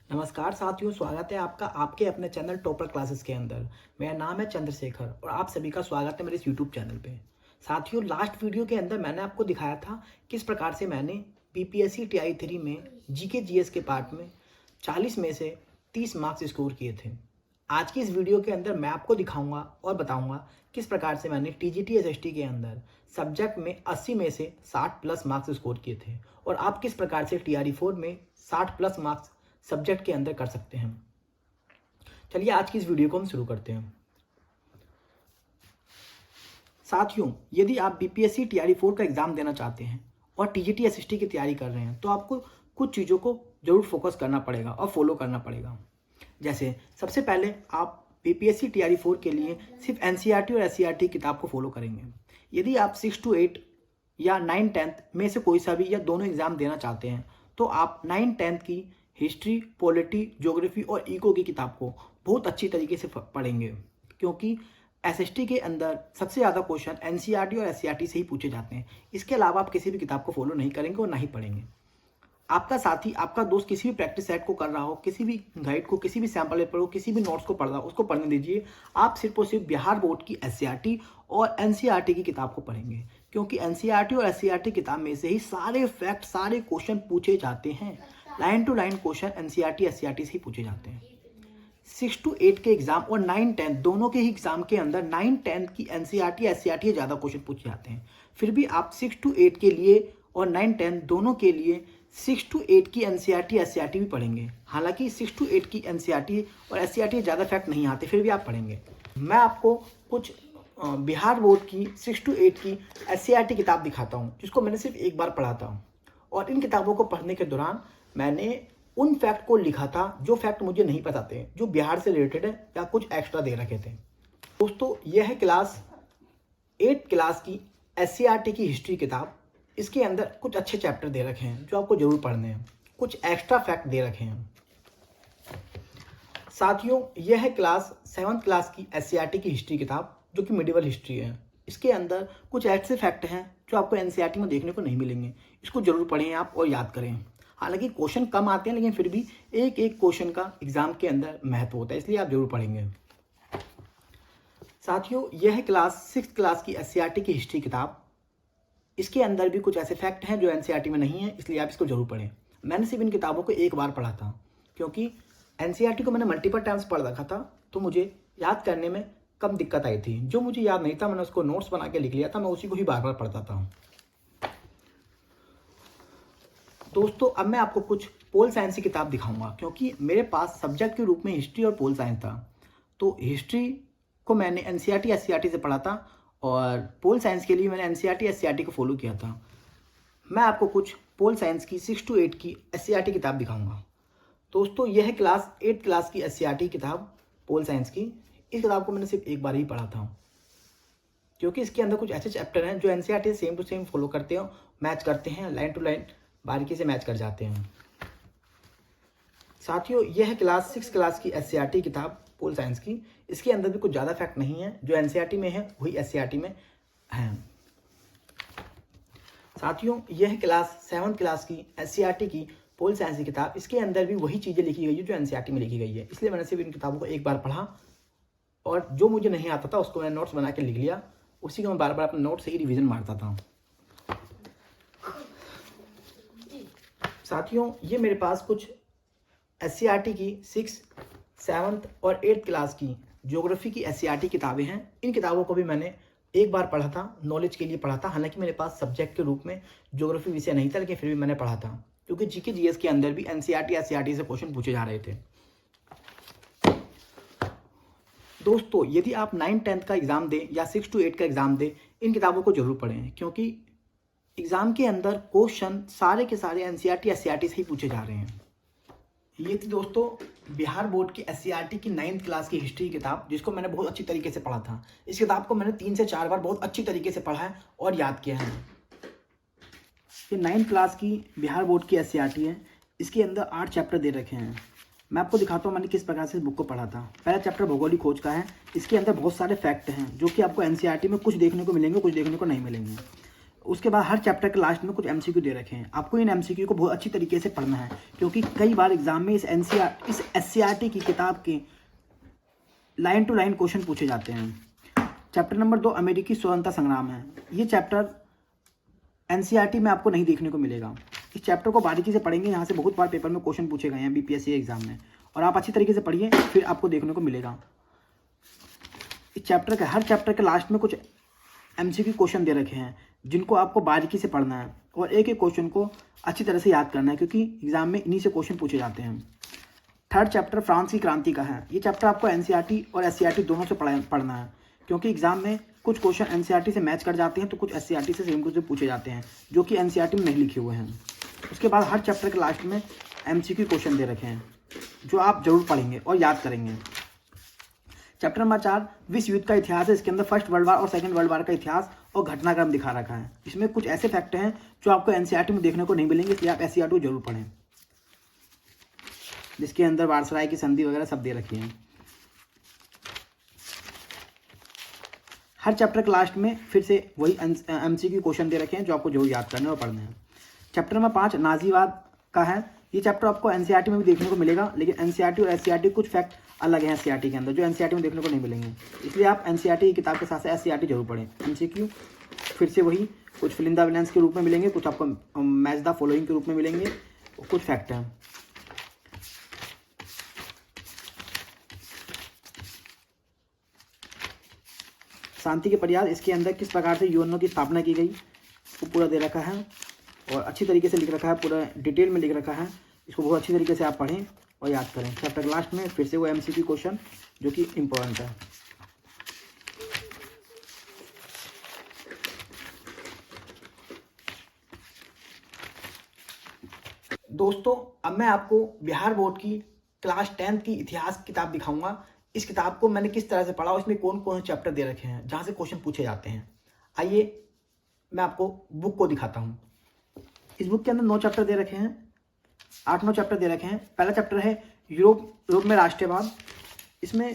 नमस्कार साथियों, स्वागत है आपका आपके अपने चैनल टॉपर क्लासेस के अंदर। मेरा नाम है चंद्रशेखर और आप सभी का स्वागत है मेरे इस यूट्यूब चैनल पे। साथियों, लास्ट वीडियो के अंदर मैंने आपको दिखाया था किस प्रकार से मैंने बीपीएससी टीआई 3 में जीके जीएस के पार्ट में 40 में से 30 मार्क्स स्कोर किए थे। आज की इस वीडियो के अंदर मैं आपको दिखाऊंगा और बताऊंगा किस प्रकार से मैंने टीजीटी एसएसटी के अंदर सब्जेक्ट में 80 में से 60 प्लस मार्क्स स्कोर किए थे और आप किस प्रकार से टीआरई 4 में 60 प्लस मार्क्स सब्जेक्ट के अंदर कर सकते हैं। चलिए आज की इस वीडियो को हम शुरू करते हैं। साथियों, यदि आप बीपीएससी टीआरई 4 का एग्जाम देना चाहते हैं और टीजीटी एसएसटी की तैयारी कर रहे हैं तो आपको कुछ चीज़ों को जरूर फोकस करना पड़ेगा और फॉलो करना पड़ेगा। जैसे सबसे पहले आप बीपीएससी टीआरई 4 के लिए सिर्फ एनसीईआरटी और एससीईआरटी किताब को फॉलो करेंगे। यदि आप 6 to 8 या 9-10 में से कोई सा भी या दोनों एग्जाम देना चाहते हैं तो आप 9-10 की हिस्ट्री, पॉलिटी, ज्योग्राफी और इको की किताब को बहुत अच्छी तरीके से पढ़ेंगे, क्योंकि एसएसटी के अंदर सबसे ज़्यादा क्वेश्चन एनसीईआरटी और एससीईआरटी से ही पूछे जाते हैं। इसके अलावा आप किसी भी किताब को फॉलो नहीं करेंगे और ना ही पढ़ेंगे। आपका साथी, आपका दोस्त किसी भी प्रैक्टिस सेट को कर रहा हो, किसी भी गाइड को, किसी भी सैम्पल पेपर को, किसी भी नोट्स को पढ़ रहा हो, उसको पढ़ने दीजिए। आप सिर्फ और सिर्फ बिहार बोर्ड की एससीईआरटी और एनसीईआरटी की किताब को पढ़ेंगे, क्योंकि एनसीईआरटी और एससीईआरटी किताब में से ही सारे फैक्ट, सारे क्वेश्चन पूछे जाते हैं। Line to line question NCERT SCERT से ही पूछे जाते हैं। 6 to 8 के एग्जाम और 9-10 दोनों के ही एग्जाम के अंदर 9-10 की एनसीईआरटी एससीईआरटी ज़्यादा क्वेश्चन पूछे जाते हैं। फिर भी आप 6 to 8 के लिए और 9-10 दोनों के लिए 6 to 8 की एनसीईआरटी एससीईआरटी भी पढ़ेंगे। हालांकि 6 to 8 की एनसीईआरटी और एससीईआरटी ज़्यादा फैक्ट नहीं आते, फिर भी आप पढ़ेंगे। मैं आपको कुछ बिहार बोर्ड की 6 to 8 की एससीईआरटी किताब दिखाता हूँ, जिसको मैंने सिर्फ एक बार पढ़ा था। और इन किताबों को पढ़ने के दौरान मैंने उन फैक्ट को लिखा था जो फैक्ट मुझे नहीं पता थे, जो बिहार से रिलेटेड है या कुछ एक्स्ट्रा दे रखे थे। दोस्तों, यह है क्लास 8 क्लास की एससीईआरटी की हिस्ट्री किताब। इसके अंदर कुछ अच्छे चैप्टर दे रखे हैं जो आपको जरूर पढ़ने हैं, कुछ एक्स्ट्रा फैक्ट दे रखे हैं। साथियों, यह है क्लास 7th क्लास की एससीईआरटी की हिस्ट्री किताब, जो कि मिडिवल हिस्ट्री है। इसके अंदर कुछ ऐसे फैक्ट हैं जो आपको एनसीईआरटी में देखने को नहीं मिलेंगे। इसको जरूर पढ़ें आप और याद करें। हालांकि क्वेश्चन कम आते हैं, लेकिन फिर भी एक एक क्वेश्चन का एग्जाम के अंदर महत्व होता है, इसलिए आप जरूर पढ़ेंगे। साथियों, यह है क्लास 6th क्लास की एससीईआरटी की हिस्ट्री किताब। इसके अंदर भी कुछ ऐसे फैक्ट हैं जो एनसीईआरटी में नहीं है, इसलिए आप इसको जरूर पढ़ें। मैंने सिर्फ इन किताबों को एक बार पढ़ा था, क्योंकि एनसीईआरटी को मैंने मल्टीपल टाइम्स पढ़ रखा था, तो मुझे याद करने में कम दिक्कत आई थी। जो मुझे याद नहीं था, मैंने उसको नोट्स बना के लिख लिया था, मैं उसी को ही बार बार पढ़ता था। दोस्तों, अब मैं आपको कुछ पोल साइंस की किताब दिखाऊंगा, क्योंकि मेरे पास सब्जेक्ट के रूप में हिस्ट्री और पोल साइंस था। तो हिस्ट्री को मैंने एनसीईआरटी एससीईआरटी से पढ़ा था और पोल साइंस के लिए मैंने एनसीईआरटी एससीईआरटी को फॉलो किया था। मैं आपको कुछ पोल साइंस की 6 to 8 की एससीईआरटी किताब दिखाऊंगा। दोस्तों, यह है क्लास 8 क्लास की एससीईआरटी किताब पोल साइंस की। इस किताब को मैंने सिर्फ एक बार ही पढ़ा था, क्योंकि इसके अंदर कुछ ऐसे चैप्टर हैं जो NCERT same to same follow करते हो, मैच करते हैं, लाइन टू लाइन बारीकी से मैच कर जाते हैं। साथियों, यह है क्लास 6 क्लास की एससीईआरटी किताब पोल साइंस की। इसके अंदर भी कुछ ज़्यादा फैक्ट नहीं है, जो एनसीईआरटी में है वही एससीईआरटी में है। साथियों, यह है क्लास 7th क्लास की एससीईआरटी की पोल साइंस की किताब। इसके अंदर भी वही चीज़ें लिखी गई है जो एनसीईआरटी में लिखी गई है, इसलिए मैंने सिर्फ इन किताबों को एक बार पढ़ा और जो मुझे नहीं आता था उसको मैंने नोट्स बना के लिख लिया। उसी को मैं बार बार अपने नोट से ही रिवीजन मारता था। साथियों, ये मेरे पास कुछ एससीईआरटी की 6, 7th और 8th क्लास की ज्योग्राफी की एससीईआरटी किताबें हैं। इन किताबों को भी मैंने एक बार पढ़ा था, नॉलेज के लिए पढ़ा था। हालांकि मेरे पास सब्जेक्ट के रूप में ज्योग्राफी विषय नहीं था, लेकिन फिर भी मैंने पढ़ा था, क्योंकि जीके जीएस के अंदर भी एनसीईआरटी एससीईआरटी से क्वेश्चन पूछे जा रहे थे। दोस्तों, यदि आप 9-10 का एग्जाम दें या 6 to 8 का एग्जाम दें, इन किताबों को जरूर पढ़ें, क्योंकि एग्जाम के अंदर क्वेश्चन सारे के सारे एनसीईआरटी एससीईआरटी से ही पूछे जा रहे हैं। ये थी दोस्तों बिहार बोर्ड की एससीईआरटी की 9th क्लास की हिस्ट्री किताब, जिसको मैंने बहुत अच्छी तरीके से पढ़ा था। इस किताब को मैंने 3 से 4 बार बहुत अच्छी तरीके से पढ़ा है और याद किया है। ये 9th क्लास की बिहार बोर्ड की एससीईआरटी है। इसके अंदर 8 चैप्टर दे रखे हैं। मैं आपको दिखाता हूँ मैंने किस प्रकार से इस बुक को पढ़ा था। पहला चैप्टर भौगोलिक खोज का है। इसके अंदर बहुत सारे फैक्ट हैं जो कि आपको एनसीईआरटी में कुछ देखने को मिलेंगे, कुछ देखने को नहीं मिलेंगे। उसके बाद हर चैप्टर के लास्ट में कुछ एमसीक्यू दे रखे हैं। आपको इन एमसीक्यू को बहुत अच्छी तरीके से पढ़ना है, क्योंकि कई बार एग्जाम में इस एससीईआरटी की किताब के लाइन टू लाइन क्वेश्चन पूछे जाते हैं। चैप्टर नंबर 2 अमेरिकी स्वतंत्रता संग्राम है। ये चैप्टर एनसीईआरटी में आपको नहीं देखने को मिलेगा। इस चैप्टर को बारीकी से पढ़ेंगे, यहाँ से बहुत बार पेपर में क्वेश्चन पूछे गए हैं बीपीएससी एग्जाम में, और आप अच्छी तरीके से पढ़िए, फिर आपको देखने को मिलेगा। इस चैप्टर के हर चैप्टर के लास्ट में कुछ एमसीक्यू क्वेश्चन दे रखे हैं, जिनको आपको बारीकी से पढ़ना है और एक एक क्वेश्चन को अच्छी तरह से याद करना है, क्योंकि एग्जाम में इन्हीं से क्वेश्चन पूछे जाते हैं। थर्ड चैप्टर फ्रांस की क्रांति का है। ये चैप्टर आपको एनसीईआरटी और एससीईआरटी दोनों से पढ़ना है, क्योंकि एग्जाम में कुछ क्वेश्चन एनसीईआरटी से मैच कर जाते हैं, तो कुछ एससीईआरटी से सेम क्वेश्चन पूछे जाते हैं जो कि एनसीईआरटी में नहीं लिखे हुए हैं। उसके बाद हर चैप्टर के लास्ट में एमसीक्यू क्वेश्चन दे रखे हैं, जो आप जरूर पढ़ेंगे और याद करेंगे। चैप्टर नंबर 4 विश्व युद्ध का इतिहास है। इसके अंदर फर्स्ट वर्ल्ड वार और सेकंड वर्ल्ड वार का इतिहास और घटनाक्रम दिखा रखा है। इसमें कुछ ऐसे फैक्ट हैं जो आपको एनसीईआरटी में देखने को नहीं मिलेंगे, इसलिए आप एससीईआरटी को जरूर पढ़ें, जिसके अंदर वारसराय की संधि वगैरह सब दे रखी है। हर चैप्टर के लास्ट में फिर से वही एमसीक्यू क्वेश्चन दे रखे हैं, जो आपको जरूर याद करने और पढ़ने हैं। चैप्टर नंबर 5 नाजीवाद का है। ये चैप्टर आपको एनसीईआरटी में भी देखने को मिलेगा, लेकिन एनसीईआरटी और एससीईआरटी कुछ फैक्ट अलग हैं एससीईआरटी के अंदर, जो एनसीईआरटी में देखने को नहीं मिलेंगे, इसलिए आप एनसीईआरटी की किताब के साथ साथ एससीईआरटी जरूर पढ़ें। एमसीक्यू फिर से वही कुछ फिल इन द ब्लैंक्स के रूप में मिलेंगे, कुछ आपको मैच द फॉलोइंग के रूप में मिलेंगे, और कुछ फैक्ट हैं। शांति के प्रयास, इसके अंदर किस प्रकार से यूएनओ की स्थापना की गई वो पूरा दे रखा है और अच्छी तरीके से लिख रखा है, पूरा डिटेल में लिख रखा है। इसको बहुत अच्छी तरीके से आप पढ़ें और याद करें। चैप्टर के लास्ट में फिर से वो एमसीक्यू क्वेश्चन जो कि इम्पोर्टेंट है। दोस्तों, अब मैं आपको बिहार बोर्ड की क्लास 10th की इतिहास किताब दिखाऊंगा। इस किताब को मैंने किस तरह से पढ़ा और इसमें कौन कौन से चैप्टर दे रखे हैं जहाँ से क्वेश्चन पूछे जाते हैं। आइए मैं आपको बुक को दिखाता हूँ। इस बुक के अंदर 9 चैप्टर दे रखे हैं, 8-9 चैप्टर दे रखे हैं। पहला चैप्टर है यूरोप में राष्ट्रवाद। इसमें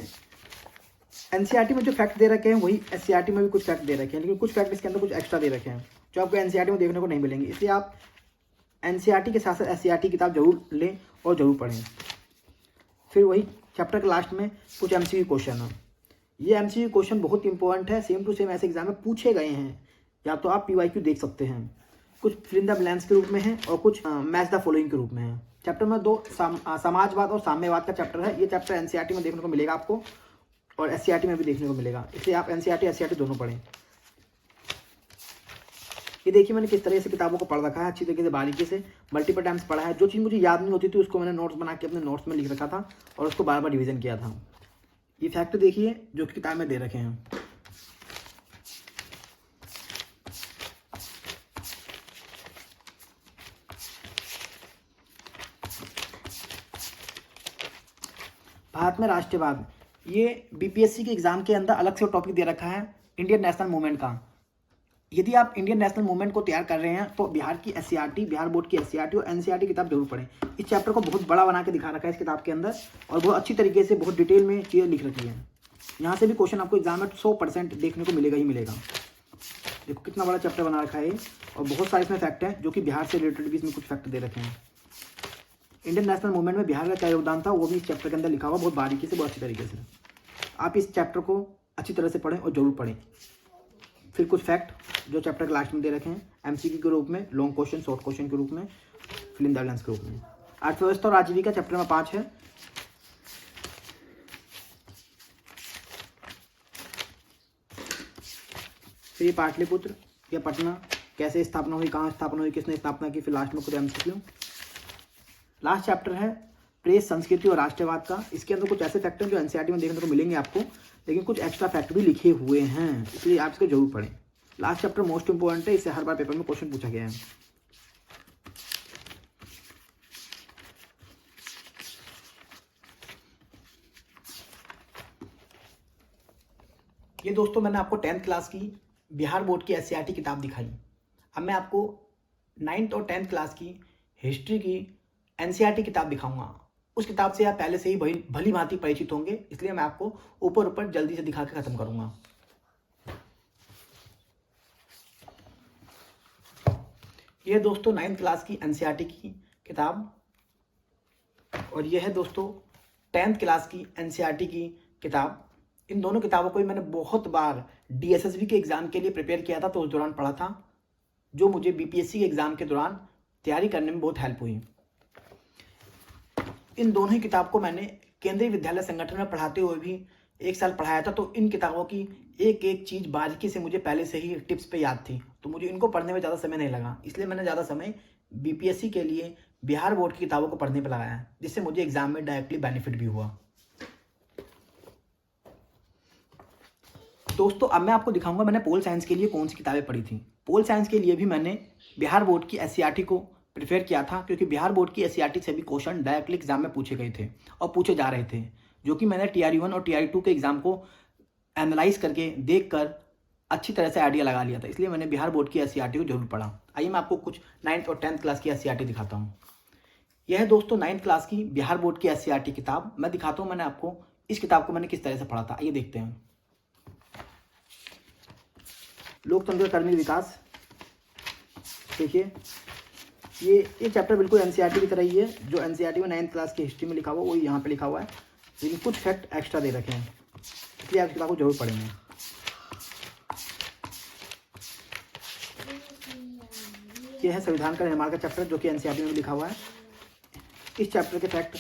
एनसीईआरटी में जो फैक्ट दे रखे हैं वही एससीईआरटी में भी कुछ फैक्ट दे रखे हैं, लेकिन कुछ फैक्ट इसके अंदर कुछ एक्स्ट्रा दे रखे हैं जो आपको एनसीईआरटी में देखने को नहीं मिलेंगे, इसलिए आप एनसीईआरटी के साथ साथ एससीईआरटी किताब जरूर लें और जरूर पढ़ें। फिर वही चैप्टर के लास्ट में कुछ एमसीक्यू क्वेश्चन है। ये एमसीक्यू क्वेश्चन बहुत इंपॉर्टेंट है, सेम टू सेम ऐसे एग्जाम में पूछे गए हैं, या तो आप पीवाईक्यू देख सकते हैं। कुछ फिल इन द ब्लैंक्स के रूप में है और कुछ मैच द फॉलोइंग के रूप में है। चैप्टर नंबर 2 समाजवाद और साम्यवाद का चैप्टर है। ये चैप्टर एनसीईआरटी में देखने को मिलेगा आपको और एससीईआरटी में भी देखने को मिलेगा, इसलिए आप एनसीईआरटी एससीईआरटी दोनों पढ़ें। ये देखिए मैंने किस तरह से किताबों को पढ़ रखा है, अच्छी तरीके से बारीकी से मल्टीपल टाइम्स पढ़ा है। जो चीज़ मुझे याद नहीं होती थी उसको मैंने नोट्स बना के अपने नोट्स में लिख रखा था और उसको बार बार रिवीजन किया था। ये फैक्ट देखिए जो कि किताब में दे रखे हैं। भारत में राष्ट्रवाद, ये बीपीएससी के एग्जाम के अंदर अलग से टॉपिक दे रखा है इंडियन नेशनल मूवमेंट का। यदि आप इंडियन नेशनल मूवमेंट को तैयार कर रहे हैं तो बिहार की एससीईआरटी, बिहार बोर्ड की एससीईआरटी और एनसीईआरटी किताब जरूर पढ़ें। इस चैप्टर को बहुत बड़ा बना के दिखा रखा है इस किताब के अंदर और बहुत अच्छी तरीके से बहुत डिटेल में चीज़ें लिख रखी है। यहाँ से भी क्वेश्चन आपको एग्जाम में 100% देखने को मिलेगा ही मिलेगा। देखो कितना बड़ा चैप्टर बना रखा है और बहुत सारे इसमें फैक्ट हैं जो कि बिहार से रिलेटेड भी इसमें कुछ फैक्ट दे रखे हैं। इंडियन नेशनल मूवमेंट में बिहार का क्या योगदान था वो भी इस चैप्टर के अंदर लिखा हुआ बहुत बारीकी से, बहुत अच्छी तरीके से। आप इस चैप्टर को अच्छी तरह से पढ़ें और जरूर पढ़ें। फिर कुछ फैक्ट जो चैप्टर के लास्ट में दे रखे हैं एमसीक्यू के रूप में, लॉन्ग क्वेश्चन, शॉर्ट क्वेश्चन के रूप में, फिल इन द ब्लैंक्स के रूप में। अर्थव्यवस्था और आजीविका चैप्टर में 5 है। फिर ये पाटलिपुत्र या पटना कैसे स्थापना हुई, कहाँ स्थापना हुई, किसने स्थापना की, फिर लास्ट में कुछ एमसीक्यू। लास्ट चैप्टर है प्रेस, संस्कृति और राष्ट्रवाद का। इसके अंदर कुछ ऐसे फैक्टर जो एनसीईआरटी में देखने को मिलेंगे आपको, लेकिन कुछ एक्स्ट्रा फैक्ट भी लिखे हुए हैं, इसलिए आप इसको जरूर पढ़ें। लास्ट चैप्टर मोस्ट इंपोर्टेंट है, इससे हर बार पेपर में क्वेश्चन पूछा गया है। ये दोस्तों मैंने आपको 10th क्लास की बिहार बोर्ड की एससीईआरटी किताब दिखाई। अब मैं आपको 9th और 10th क्लास की हिस्ट्री की एनसीईआरटी किताब दिखाऊंगा। उस किताब से आप पहले से ही भली भांति परिचित होंगे, इसलिए मैं आपको ऊपर ऊपर जल्दी से दिखा के खत्म करूंगा। ये दोस्तों 9th क्लास की एनसीईआरटी की किताब, और ये है दोस्तों 10th क्लास की एनसीईआरटी की किताब। इन दोनों किताबों को ही मैंने बहुत बार डीएसएसबी के एग्ज़ाम के लिए प्रिपेयर किया था, तो उस दौरान पढ़ा था, जो मुझे बीपीएससी के एग्ज़ाम के दौरान तैयारी करने में बहुत हेल्प हुई। इन दोनों ही किताब को मैंने केंद्रीय विद्यालय संगठन में पढ़ाते हुए भी 1 साल पढ़ाया था, तो इन किताबों की एक एक चीज़ बारीकी से मुझे पहले से ही टिप्स पे याद थी, तो मुझे इनको पढ़ने में ज़्यादा समय नहीं लगा, इसलिए मैंने ज़्यादा समय बीपीएससी के लिए बिहार बोर्ड की किताबों को पढ़ने पर लगाया है, जिससे मुझे एग्ज़ाम में डायरेक्टली बेनिफिट भी हुआ। दोस्तों अब मैं आपको दिखाऊंगा मैंने पोल साइंस के लिए कौन सी किताबें पढ़ी थी। पोल साइंस के लिए भी मैंने बिहार बोर्ड की एससीईआरटी को प्रिपेयर किया था, क्योंकि बिहार बोर्ड की एससीईआरटी से भी क्वेश्चन डायरेक्टली एग्जाम में पूछे गए थे और पूछे जा रहे थे, जो कि मैंने TRE 1 और TRE 2 के एग्जाम को एनालाइज करके देख कर अच्छी तरह से आइडिया लगा लिया था, इसलिए मैंने बिहार बोर्ड की एससीईआरटी को जरूर पढ़ा। आइए मैं आपको कुछ 9th और 10th क्लास की एससीईआरटी दिखाता हूँ। यह है दोस्तों 9th क्लास की बिहार बोर्ड की एससीईआरटी किताब। मैं दिखाता हूँ मैंने आपको इस किताब को मैंने किस तरह से पढ़ा था। आइए देखते हैं। लोकतंत्र कर्मी विकास, देखिए ये चैप्टर बिल्कुल एनसीईआरटी की तरह ही है, जो एनसीईआरटी में 9th क्लास की हिस्ट्री में लिखा हुआ वही यहाँ पे लिखा हुआ है, लेकिन कुछ फैक्ट एक्स्ट्रा दे रखे हैं, इसलिए आप किताब को जरूर पढ़ेंगे। ये है संविधान का निर्माण का चैप्टर, जो कि एनसीईआरटी में लिखा हुआ है। इस चैप्टर के फैक्ट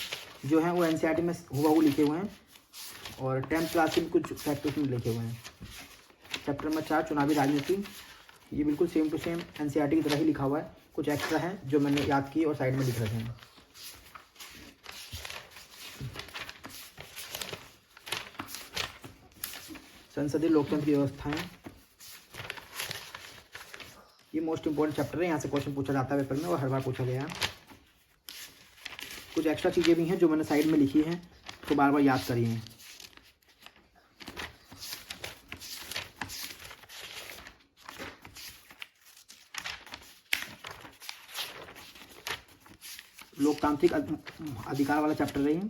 जो हैं वो एनसीईआरटी में हुबहू लिखे हुए हैं, और 10th क्लास के भी कुछ फैक्ट उसमें लिखे हुए हैं। चैप्टर नंबर 4 चुनावी राजनीति, ये बिल्कुल सेम टू सेम एनसीईआरटी की तरह ही लिखा हुआ है, कुछ एक्स्ट्रा है जो मैंने याद किए और साइड में लिख रखे हैं। संसदीय लोकतंत्र की व्यवस्थाएं, ये मोस्ट इंपॉर्टेंट चैप्टर है, यहाँ से क्वेश्चन पूछा जाता है पेपर में और हर बार पूछा गया। कुछ एक्स्ट्रा चीज़ें भी हैं जो मैंने साइड में लिखी हैं, तो बार बार याद करी हैं। लोकतांत्रिक अधिकार वाला चैप्टर है ये।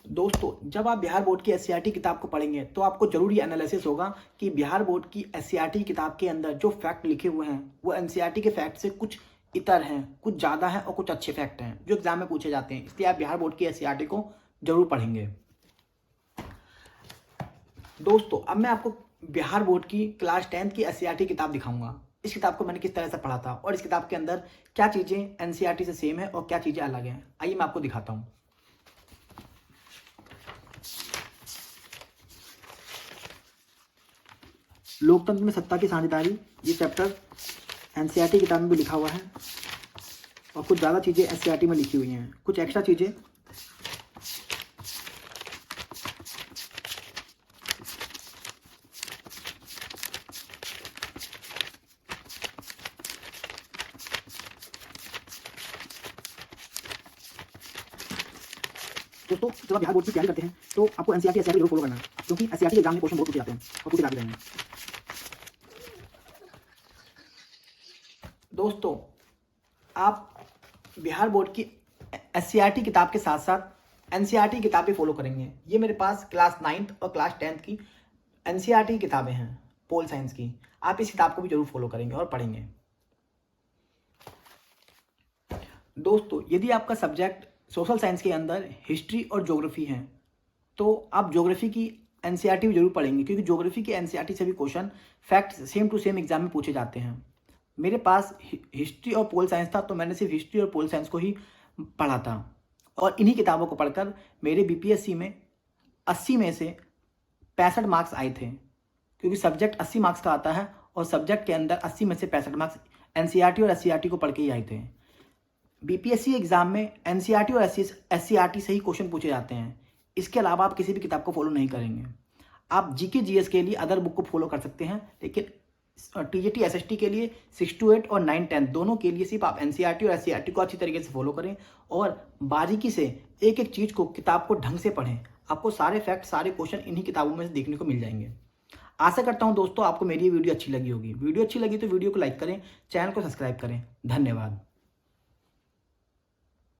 दोस्तों जब आप बिहार बोर्ड की एससीईआरटी किताब को पढ़ेंगे तो आपको जरूरी एनालिसिस होगा कि बिहार बोर्ड की एससीईआरटी किताब के अंदर जो फैक्ट लिखे हुए हैं वो एनसीईआरटी के फैक्ट से कुछ इतर हैं, कुछ ज़्यादा हैं और कुछ अच्छे फैक्ट हैं जो एग्जाम में पूछे जाते हैं, इसलिए आप बिहार बोर्ड की एससीईआरटी को जरूर पढ़ेंगे। दोस्तों अब मैं आपको बिहार बोर्ड की क्लास 10th की एससीईआरटी किताब दिखाऊंगा। इस किताब को मैंने किस तरह से पढ़ा था और इस किताब के अंदर क्या चीज़ें एनसीईआरटी से सेम है और क्या चीज़ें अलग हैं। आइए मैं आपको दिखाता हूँ। लोकतंत्र में सत्ता की साझेदारी, ये चैप्टर एनसीईआरटी किताब में भी लिखा हुआ है और कुछ ज़्यादा चीज़ें एससीईआरटी में लिखी हुई हैं, कुछ एक्स्ट्रा चीज़ें दोस्तों जब आप बिहार बोर्ड की तैयारी करते हैं तो आपको एनसीईआरटी एससीईआरटी जरूर फॉलो करना है, क्योंकि एससीईआरटी के एग्जाम में क्वेश्चन बहुत पूछे जाते हैं और पूछे जाते रहेंगे। दोस्तों आप बिहार बोर्ड की एससीईआरटी किताब के साथ साथ एनसीईआरटी किताबें फॉलो करेंगे। ये मेरे पास क्लास 9th और क्लास 10th की एनसीईआरटी किताबें हैं पोल साइंस की, आप इस किताब को भी जरूर फॉलो करेंगे और पढ़ेंगे। दोस्तों यदि आपका सब्जेक्ट सोशल साइंस के अंदर हिस्ट्री और ज्योग्राफी है तो आप ज्योग्राफी की एनसीईआरटी भी जरूर पढ़ेंगे, क्योंकि ज्योग्राफी के एनसीईआरटी से भी question fact same to same exam में पूछे जाते हैं। मेरे पास हिस्ट्री और पोल साइंस था तो मैंने सिर्फ हिस्ट्री और पोल साइंस को ही पढ़ा था, और इन्हीं किताबों को पढ़कर मेरे बीपीएससी में 80 में से 65 मार्क्स आए थे, क्योंकि सब्जेक्ट 80 मार्क्स का आता है और सब्जेक्ट के अंदर 80 में से 65 मार्क्स एनसीईआरटी और एससीईआरटी को पढ़ के ही आए थे। बीपीएससी एग्जाम में एनसीईआरटी और एससीईआरटी से ही क्वेश्चन पूछे जाते हैं, इसके अलावा आप किसी भी किताब को फॉलो नहीं करेंगे। आप जीके जीएस के लिए अदर बुक को फॉलो कर सकते हैं, लेकिन टीजीटी एसएसटी के लिए 6 to 8 और 9 10 दोनों के लिए सिर्फ आप एनसीईआरटी और एससीईआरटी को अच्छी तरीके से फॉलो करें और बारीकी से एक एक चीज़ को किताब को ढंग से पढ़ें। आपको सारे फैक्ट सारे क्वेश्चन इन्हीं किताबों में से देखने को मिल जाएंगे। आशा करता हूं दोस्तों आपको मेरी वीडियो अच्छी लगी होगी। वीडियो अच्छी लगी तो वीडियो को लाइक करें, चैनल को सब्सक्राइब करें। धन्यवाद।